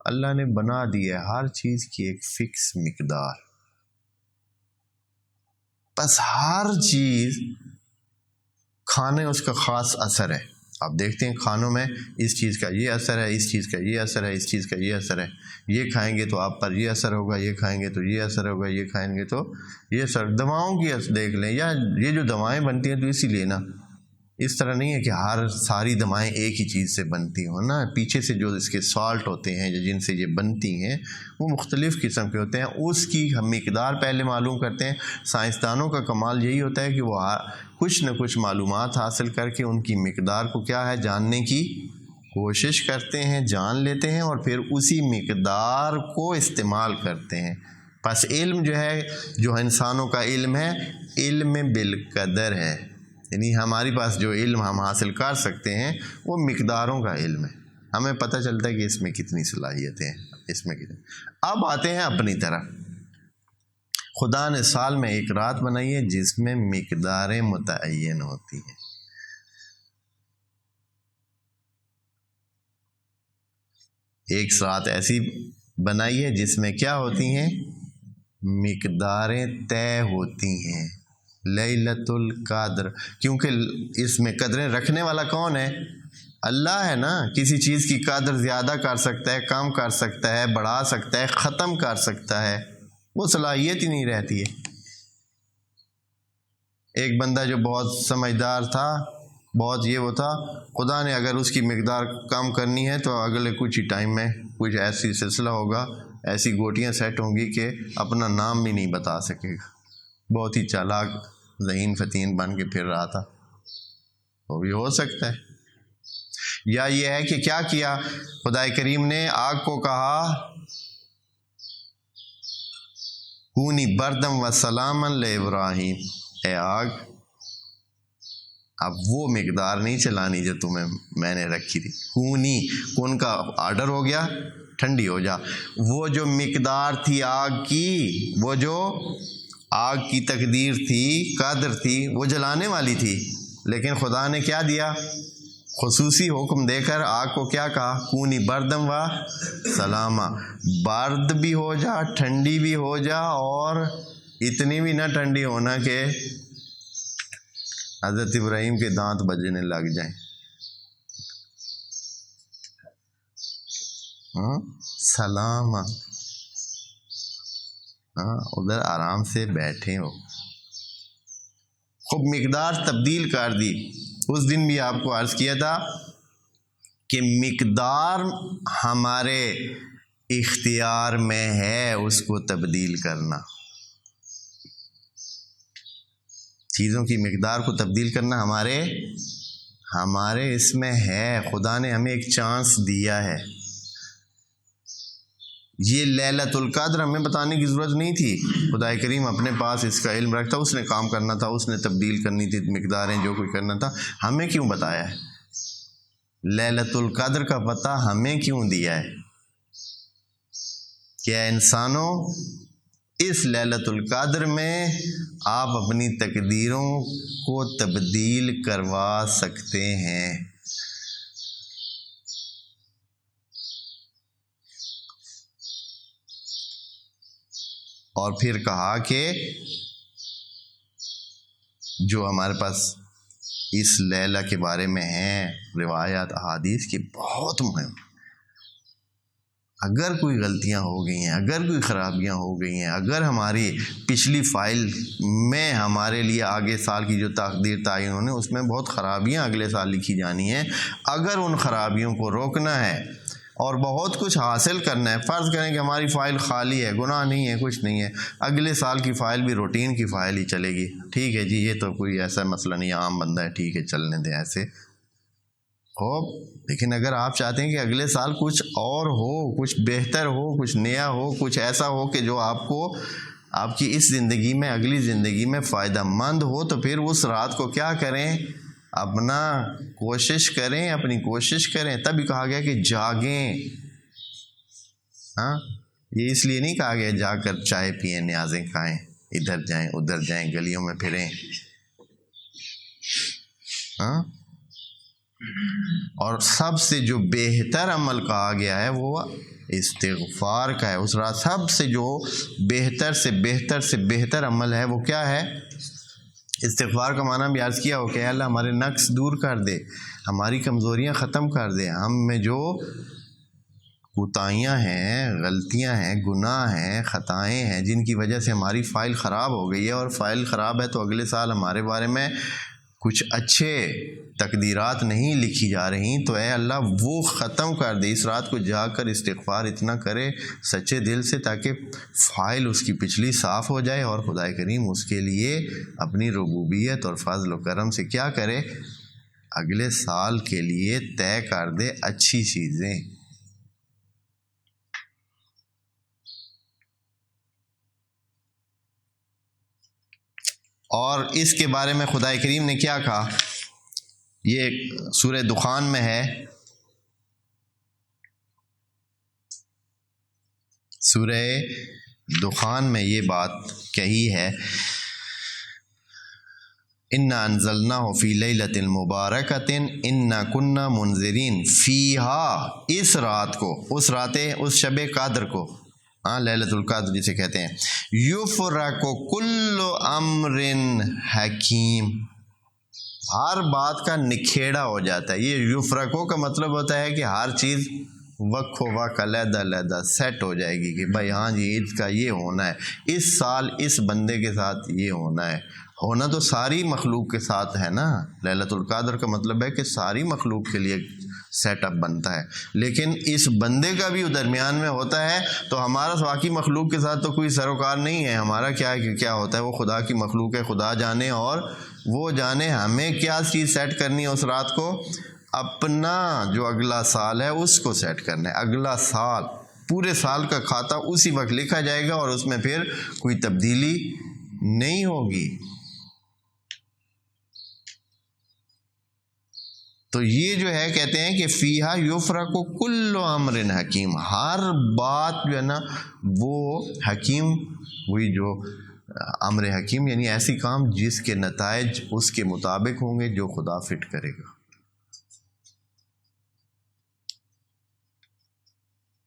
اللہ نے بنا دی ہے ہر چیز کی ایک فکس مقدار. بس ہر چیز کھانے اس کا خاص اثر ہے. آپ دیکھتے ہیں کھانوں میں اس چیز کا یہ اثر ہے، اس چیز کا یہ اثر ہے، اس چیز کا یہ اثر ہے، یہ کھائیں گے تو آپ پر یہ اثر ہوگا، یہ کھائیں گے تو یہ اثر ہوگا، یہ کھائیں گے تو یہ اثر. دواؤں کی دیکھ لیں، یا یہ جو دوائیں بنتی ہیں تو اسی لیے نا اس طرح نہیں ہے کہ ساری دوائیں ایک ہی چیز سے بنتی ہوں نا، پیچھے سے جو اس کے سالٹ ہوتے ہیں جن سے یہ بنتی ہیں وہ مختلف قسم کے ہوتے ہیں، اس کی ہم مقدار پہلے معلوم کرتے ہیں۔ سائنسدانوں کا کمال یہی ہوتا ہے کہ وہ کچھ نہ کچھ معلومات حاصل کر کے ان کی مقدار کو کیا ہے جاننے کی کوشش کرتے ہیں، جان لیتے ہیں، اور پھر اسی مقدار کو استعمال کرتے ہیں۔ پس علم جو ہے، جو انسانوں کا علم ہے، علم بالقدر ہے، یعنی ہمارے پاس جو علم ہم حاصل کر سکتے ہیں وہ مقداروں کا علم ہے، ہمیں پتہ چلتا ہے کہ اس میں کتنی صلاحیتیں ہیں، اس میں کتنی۔ اب آتے ہیں اپنی طرف۔ خدا نے سال میں ایک رات بنائی ہے جس میں مقداریں متعین ہوتی ہیں۔ ایک رات ایسی بنائی ہے جس میں کیا ہوتی ہیں؟ مقداریں طے ہوتی ہیں۔ لیلۃ القدر، کیونکہ اس میں قدریں رکھنے والا کون ہے؟ اللہ ہے نا۔ کسی چیز کی قدر زیادہ کر سکتا ہے، کم کر سکتا ہے، بڑھا سکتا ہے، ختم کر سکتا ہے، وہ صلاحیت ہی نہیں رہتی ہے۔ ایک بندہ جو بہت سمجھدار تھا، بہت یہ وہ تھا، خدا نے اگر اس کی مقدار کم کرنی ہے تو اگلے کچھ ہی ٹائم میں کچھ ایسی سلسلہ ہوگا، ایسی گوٹیاں سیٹ ہوں گی کہ اپنا نام بھی نہیں بتا سکے گا۔ بہت ہی چالاک ذہین فتین بن کے پھر رہا تھا، وہ بھی ہو سکتا ہے۔ یا یہ ہے کہ کیا کیا خدا کریم نے؟ آگ کو کہا کونی بردم و سلاما لابراہیم، اے آگ اب وہ مقدار نہیں چلانی جو تمہیں میں نے رکھی تھی۔ کونی، کون کا آرڈر ہو گیا، ٹھنڈی ہو جا۔ وہ جو مقدار تھی آگ کی، وہ جو آگ کی تقدیر تھی، قدر تھی، وہ جلانے والی تھی، لیکن خدا نے کیا دیا؟ خصوصی حکم دے کر آگ کو کیا کہا؟ کونی بردم و سلاما، برد بھی ہو جا، ٹھنڈی بھی ہو جا، اور اتنی بھی نہ ٹھنڈی ہونا کہ حضرت ابراہیم کے دانت بجنے لگ جائیں۔ سلام، ادھر آرام سے بیٹھے ہو۔ خوب مقدار تبدیل کر دی۔ اس دن بھی آپ کو عرض کیا تھا کہ مقدار ہمارے اختیار میں ہے، اس کو تبدیل کرنا، چیزوں کی مقدار کو تبدیل کرنا ہمارے اس میں ہے۔ خدا نے ہمیں ایک چانس دیا ہے۔ یہ لیلۃ القدر ہمیں بتانے کی ضرورت نہیں تھی، خدا کریم اپنے پاس اس کا علم رکھتا، اس نے کام کرنا تھا، اس نے تبدیل کرنی تھی مقداریں، جو کوئی کرنا تھا، ہمیں کیوں بتایا ہے؟ لیلۃ القدر کا پتہ ہمیں کیوں دیا ہے؟ کیا انسانوں، اس لیلۃ القدر میں آپ اپنی تقدیروں کو تبدیل کروا سکتے ہیں۔ اور پھر کہا کہ جو ہمارے پاس اس لیلہ کے بارے میں ہیں روایات احادیث کی، بہت مہم، اگر کوئی غلطیاں ہو گئی ہیں، اگر کوئی خرابیاں ہو گئی ہیں، اگر ہماری پچھلی فائل میں ہمارے لیے آگے سال کی جو تقدیر تعین ہونے، اس میں بہت خرابیاں اگلے سال لکھی جانی ہیں، اگر ان خرابیوں کو روکنا ہے اور بہت کچھ حاصل کرنا ہے، فرض کریں کہ ہماری فائل خالی ہے، گناہ نہیں ہے، کچھ نہیں ہے، اگلے سال کی فائل بھی روٹین کی فائل ہی چلے گی، ٹھیک ہے جی، یہ تو کوئی ایسا مسئلہ نہیں، عام بندہ ہے، ٹھیک ہے چلنے دیں ایسے ہو۔ لیکن اگر آپ چاہتے ہیں کہ اگلے سال کچھ اور ہو، کچھ بہتر ہو، کچھ نیا ہو، کچھ ایسا ہو کہ جو آپ کو آپ کی اس زندگی میں، اگلی زندگی میں فائدہ مند ہو، تو پھر اس رات کو کیا کریں؟ اپنا کوشش کریں، اپنی کوشش کریں۔ تبھی کہا گیا کہ جاگیں۔ یہ اس لیے نہیں کہا گیا جا کر چائے پئیں، نیازیں کھائیں، ادھر جائیں ادھر جائیں، گلیوں میں پھریں۔ اور سب سے جو بہتر عمل کہا گیا ہے وہ استغفار کا ہے۔ اس رات سب سے جو بہتر سے بہتر سے بہتر عمل ہے وہ کیا ہے؟ استغفار کا معنی بھی عرض کیا ہو کہ اللہ ہمارے نقص دور کر دے، ہماری کمزوریاں ختم کر دے، ہم میں جو کوتاہیاں ہیں، غلطیاں ہیں، گناہ ہیں، خطائیں ہیں، جن کی وجہ سے ہماری فائل خراب ہو گئی ہے، اور فائل خراب ہے تو اگلے سال ہمارے بارے میں کچھ اچھے تقدیرات نہیں لکھی جا رہی تو اے اللہ وہ ختم کر دے. اس رات کو جا کر استغفار اتنا کرے سچے دل سے تاکہ فائل اس کی پچھلی صاف ہو جائے، اور خدا کریم اس کے لیے اپنی ربوبیت اور فضل و کرم سے کیا کرے، اگلے سال کے لیے طے کر دے اچھی چیزیں. اور اس کے بارے میں خدا کریم نے کیا کہا، یہ سورہ دخان میں ہے، سورہ دخان میں یہ بات کہی ہے، اِنَّا أَنزَلْنَاهُ فِي لَيْلَةٍ مُبَارَكَةٍ إِنَّا كُنَّا مُنذِرِينَ فِيهَا، اس رات کو، اس رات، اس شب قدر کو، لیلۃ القدر جسے کہتے ہیں، یفرق کل امر حکیم، ہر بات کا نکھیڑا ہو جاتا ہے. یہ یفرقو کا مطلب ہوتا ہے کہ ہر چیز وقت و وقت علیحدہ علیحدہ سیٹ ہو جائے گی کہ بھائی ہاں جی عید کا یہ ہونا ہے، اس سال اس بندے کے ساتھ یہ ہونا ہے. ہونا تو ساری مخلوق کے ساتھ ہے نا، لیلۃ القدر کا مطلب ہے کہ ساری مخلوق کے لیے سیٹ اپ بنتا ہے، لیکن اس بندے کا بھی درمیان میں ہوتا ہے. تو ہمارا باقی مخلوق کے ساتھ تو کوئی سروکار نہیں ہے، ہمارا کیا ہوتا ہے، وہ خدا کی مخلوق ہے، خدا جانے اور وہ جانے ہمیں کیا چیز سیٹ کرنی ہے اس رات کو. اپنا جو اگلا سال ہے اس کو سیٹ کرنا ہے، اگلا سال، پورے سال کا کھاتا اسی وقت لکھا جائے گا اور اس میں پھر کوئی تبدیلی نہیں ہوگی. تو یہ جو ہے کہتے ہیں کہ فیہا یفرق کل امر حکیم، ہر بات جو ہے نا وہ حکیم، وہی جو امر حکیم یعنی ایسی کام جس کے نتائج اس کے مطابق ہوں گے جو خدا فٹ کرے گا.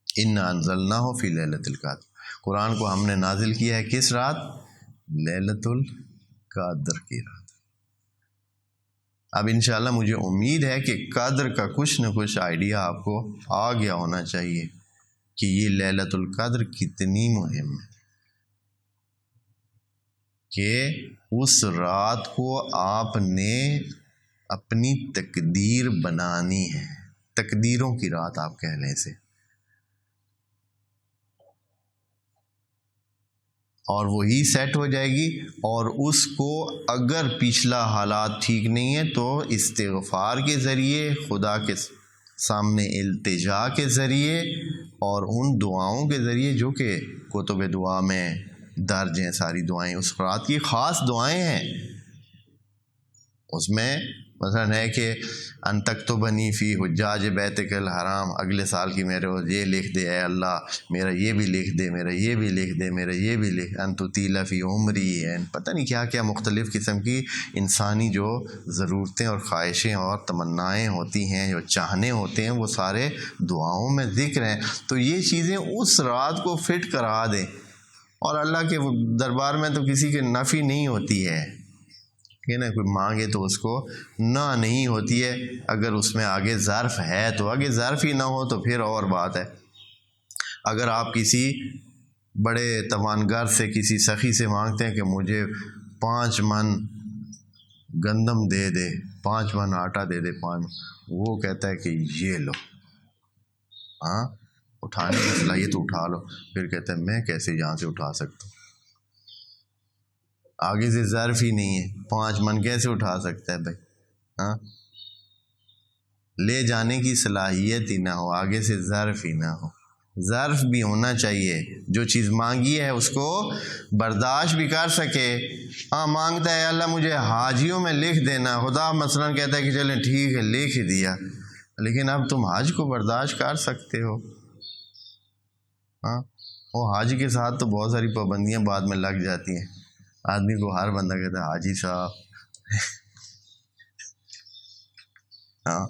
اِنَّا أَنزَلْنَاهُ فِي لَيْلَةِ الْقَدْرِ، قرآن کو ہم نے نازل کیا ہے کس رات؟ لیلۃ القدر کی رات. اب انشاءاللہ مجھے امید ہے کہ قدر کا کچھ نہ کچھ آئیڈیا آپ کو آ گیا ہونا چاہیے کہ یہ لیلۃ القدر کتنی مہم ہے، کہ اس رات کو آپ نے اپنی تقدیر بنانی ہے، تقدیروں کی رات آپ کہہ لیں اسے، اور وہی سیٹ ہو جائے گی. اور اس کو اگر پچھلا حالات ٹھیک نہیں ہے تو استغفار کے ذریعے، خدا کے سامنے التجا کے ذریعے اور ان دعاؤں کے ذریعے جو کہ کتب دعا میں درج ہیں، ساری دعائیں اس رات کی خاص دعائیں ہیں. اس میں مثلا ہے کہ ان تکتبنی فی حجاج بیتک الحرام، اگلے سال کی میرے یہ لکھ دے اے اللہ، میرا یہ بھی لکھ دے، میرا یہ بھی لکھ دے، میرا یہ بھی لکھ، ان تطیل فی عمری، پتہ نہیں کیا کیا مختلف قسم کی انسانی جو ضرورتیں اور خواہشیں اور تمنائیں ہوتی ہیں، جو چاہنے ہوتے ہیں، وہ سارے دعاؤں میں ذکر ہیں. تو یہ چیزیں اس رات کو فٹ کرا دیں، اور اللہ کے دربار میں تو کسی کے نفی نہیں ہوتی ہے کہ نا، کوئی مانگے تو اس کو نہ نہیں ہوتی ہے. اگر اس میں آگے ظرف ہے تو، آگے ظرف ہی نہ ہو تو پھر اور بات ہے. اگر آپ کسی بڑے توانگر سے، کسی سخی سے مانگتے ہیں کہ مجھے 5 من گندم دے دے، 5 من آٹا دے دے، 5، وہ کہتا ہے کہ یہ لو، ہاں اٹھانے کی صلاحیت اٹھا لو، پھر کہتا ہے میں کیسے یہاں سے اٹھا سکتا ہوں، آگے سے ظرف ہی نہیں ہے، 5 من کیسے اٹھا سکتا ہے بھائی، ہاں لے جانے کی صلاحیت ہی نہ ہو، آگے سے ظرف ہی نہ ہو. ظرف بھی ہونا چاہیے، جو چیز مانگی ہے اس کو برداشت بھی کر سکے. ہاں مانگتا ہے اللہ مجھے حاجیوں میں لکھ دینا، خدا مثلا کہتا ہے کہ چلیں ٹھیک ہے لکھ دیا، لیکن اب تم حج کو برداشت کر سکتے ہو. ہاں وہ حج کے ساتھ تو بہت ساری پابندیاں بعد میں لگ جاتی ہیں. آدمی کو ہر بندہ کہتا ہے حاجی صاحب، ہاں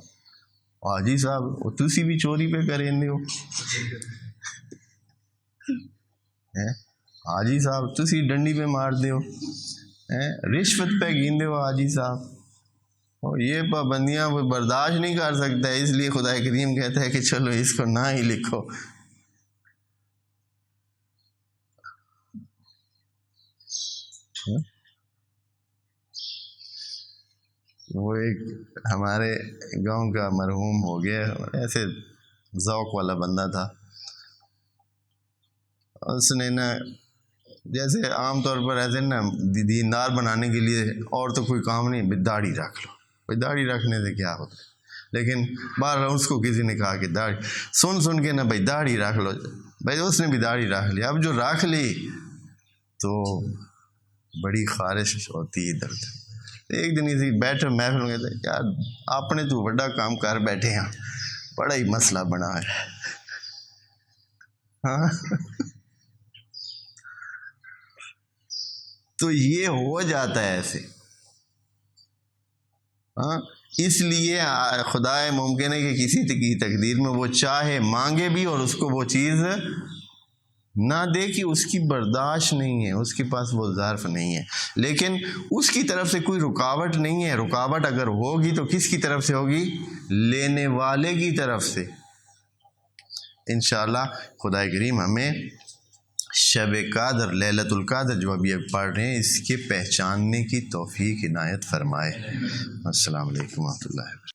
حاجی صاحب تسی بھی چوری پہ کریں ہو، حاجی صاحب تسی ڈنڈی پہ مار دیو، رشوت پہ گیندے ہو حاجی صاحب. اور یہ پابندیاں وہ برداشت نہیں کر سکتا ہے، اس لیے خدا کریم کہتا ہے کہ چلو اس کو نہ ہی لکھو. وہ ایک ہمارے گاؤں کا مرحوم ہو گیا، ایسے ذوق والا بندہ تھا. اس نے نا جیسے عام طور پر ایسے نا دیندار بنانے کے لیے اور تو کوئی کام نہیں، بھائی داڑھی رکھ لو، بھائی داڑھی رکھنے سے کیا ہوتا ہے. لیکن بار اس کو کسی نے کہا کہ داڑھی سن کے نا بھائی داڑھی رکھ لو، بھائی اس نے بھی داڑھی رکھ لی. اب جو رکھ لی تو بڑی خارش ہوتی ہے درد. ایک دن اسی بیٹھے محفل میں کہتے یار آپ نے تو بڑا کام کر بیٹھے ہیں، بڑا ہی مسئلہ بنا ہے. ہاں تو یہ ہو جاتا ہے ایسے. ہاں اس لیے خدا ممکن ہے کہ کسی کی تقدیر میں وہ چاہے مانگے بھی اور اس کو وہ چیز نہ دے کہ اس کی برداشت نہیں ہے، اس کے پاس وہ ظرف نہیں ہے، لیکن اس کی طرف سے کوئی رکاوٹ نہیں ہے. رکاوٹ اگر ہوگی تو کس کی طرف سے ہوگی؟ لینے والے کی طرف سے. انشاءاللہ خدا کریم ہمیں شب قدر، لیلۃ القدر جو ابھی پڑھ رہے ہیں، اس کے پہچاننے کی توفیق عنایت فرمائے. السلام علیکم و رحمۃ اللہ.